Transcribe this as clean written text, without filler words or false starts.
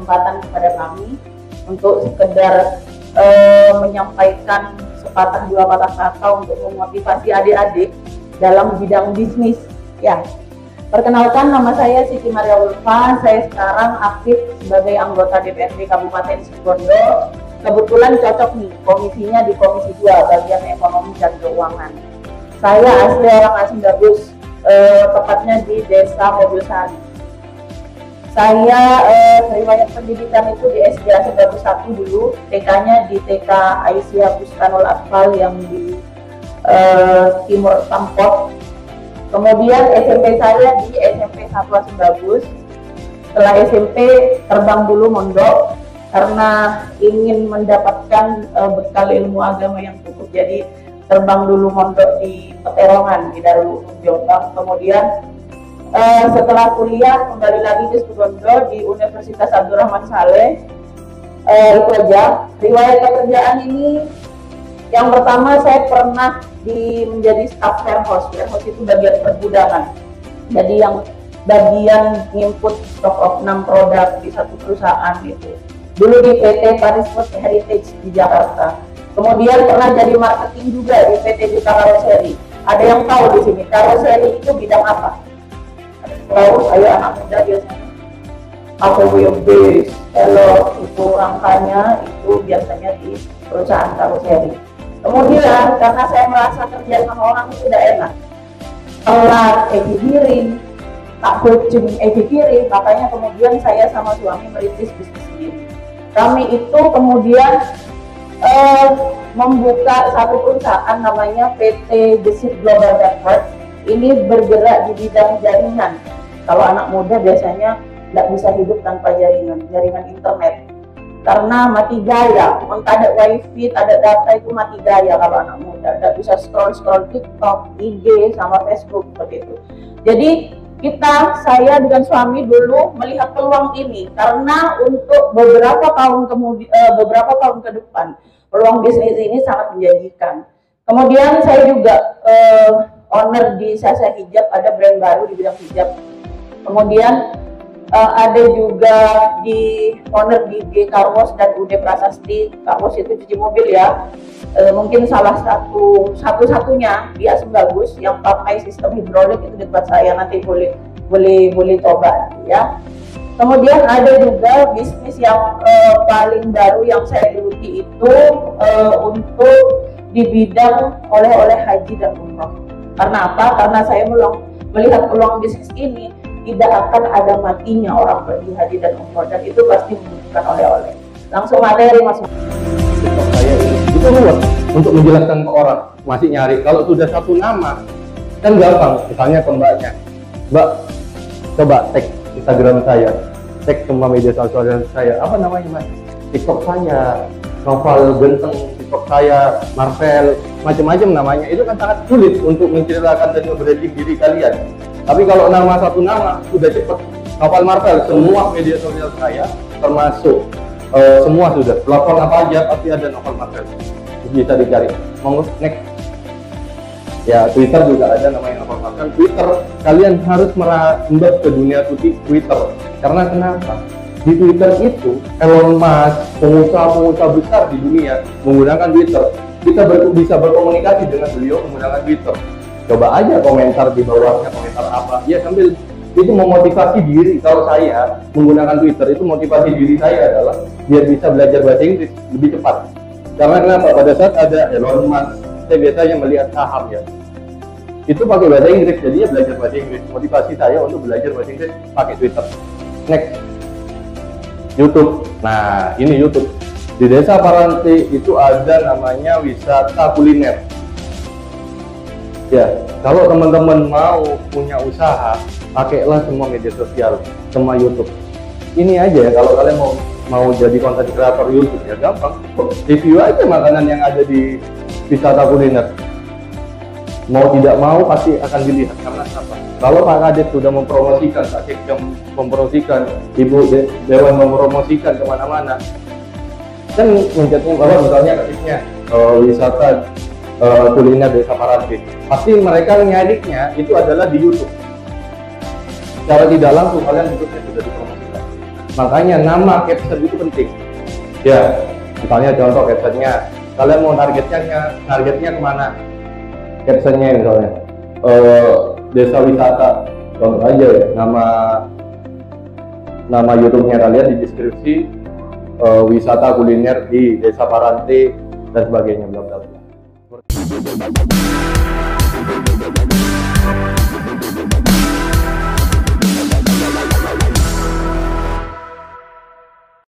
kesempatan kepada kami untuk sekedar menyampaikan sepatah dua patah kata untuk memotivasi adik-adik dalam bidang bisnis. Ya, perkenalkan, nama saya Siti Maria Ulfa. Saya sekarang aktif sebagai anggota DPRD Kabupaten Situbondo. Kebetulan cocok nih, komisinya di Komisi 2, bagian ekonomi dan keuangan. Saya asli orang Asem Bagus, tepatnya di Desa Mojosari. Saya riwayat pendidikan itu di SD Asem Bagus 1 dulu, TK-nya di TK Aisyah Bustanul Atfal yang di Timur Sampot. Kemudian SMP saya di SMP 1 Asem Bagus. Setelah SMP terbang dulu mondok karena ingin mendapatkan bekal ilmu agama yang cukup, jadi terbang dulu mondok di Peterongan di Darul Ulum Jombang. Kemudian setelah kuliah kembali lagi ke Situbondo di Universitas Abdurrahman Saleh. Itu aja. Riwayat pekerjaan ini, yang pertama saya pernah menjadi staf warehouse. Warehouse itu bagian pergudangan, jadi yang bagian nginput stock of 6 produk di satu perusahaan itu. Dulu di PT Paris Food Heritage di Jakarta. Kemudian pernah jadi marketing juga di PT Duta Karoseri. Ada yang tahu di sini karoseri itu bidang apa? Ada yang tahu? Ayo anak muda biasanya. Apa wheelbase, elok itu rangkanya itu biasanya di perusahaan karoseri. Kemudian karena saya merasa kerja sama orang itu tidak enak, telat, dikirim, tak kucing, dikirim, makanya kemudian saya sama suami merintis bisnis sendiri. Kami itu kemudian membuka satu perusahaan namanya PT Gesit Global Network. Ini bergerak di bidang jaringan. Kalau anak muda biasanya tidak bisa hidup tanpa jaringan internet. Karena mati gaya, tak ada wifi, tak ada data itu mati gaya kalau anak muda. Tidak bisa scroll TikTok, IG, sama Facebook seperti itu. Jadi saya dengan suami dulu melihat peluang ini karena untuk beberapa tahun ke depan peluang bisnis ini sangat menjanjikan. Kemudian saya juga owner di Sasa Hijab, ada brand baru di bidang hijab. Kemudian ada juga di owner di G Car Wash dan UD Prasasti. Car Wash itu cuci mobil ya. Mungkin salah satu-satunya di Asem Bagus yang pakai sistem hidrolik itu di tempat saya, nanti boleh coba ya. Kemudian ada juga bisnis yang paling baru yang saya geluti itu untuk di bidang oleh-oleh haji dan umroh. Karena apa? Karena saya melihat peluang bisnis ini tidak akan ada matinya orang pergi haji dan umroh, dan itu pasti membutuhkan oleh-oleh. Langsung materi Mas. Saya itu luas untuk menjelaskan ke orang, masih nyari. Kalau sudah satu nama kan gampang, misalnya ke mbaknya, mbak coba tag Instagram saya, tag semua media sosial saya, apa namanya mas, TikTok saya, Novel Genteng, TikTok saya, Marvel, macam-macam namanya. Itu kan sangat sulit untuk menceritakan dan nge-branding diri kalian. Tapi kalau satu nama sudah cepat. Novel, Marvel, semua media sosial saya termasuk semua sudah, platform apa aja pasti ada Novel Marvel, bisa dicari. Mau next ya, Twitter juga ada namanya Novel Marvel. Twitter, kalian harus merambah ke dunia Twitter. Karena kenapa? Di Twitter itu Elon Musk, pengusaha besar di dunia menggunakan Twitter. Kita bisa berkomunikasi dengan beliau menggunakan Twitter. Coba aja komentar di bawahnya, komentar apa ya, sambil itu memotivasi diri. Kalau saya menggunakan Twitter itu, motivasi diri saya adalah biar bisa belajar bahasa Inggris lebih cepat. Karena kenapa? Pada saat ada Elon Musk, saya biasanya melihat saham ya, itu pakai bahasa Inggris, jadi ya belajar bahasa Inggris. Motivasi saya untuk belajar bahasa Inggris pakai Twitter. Next, YouTube. Nah, ini YouTube. Di Desa Paranti itu ada namanya wisata kuliner. Ya, kalau teman-teman mau punya usaha, pakailah semua media sosial, semua YouTube. Ini aja ya, kalau kalian mau jadi content creator YouTube ya gampang. Review aja makanan yang ada di wisata kuliner. Mau tidak mau pasti akan dilihat. Karena apa? Kalau Pak Kadep sudah mempromosikan, Pak Sekda mempromosikan, Ibu Dewan mempromosikan kemana-mana, kan mencetnya bahwa misalnya ketiknya wisata kuliner Desa Paranti, pasti mereka nyariknya itu adalah di YouTube. Secara tidak langsung kalian YouTube-nya sudah dipromosikan. Makanya nama caption itu penting. Ya, misalnya contoh captionnya, kalian mau targetnya kemana? Captionnya misalnya desa wisata, contoh aja ya, nama YouTube-nya kalian di deskripsi wisata kuliner di Desa Parante dan sebagainya, bla bla bla.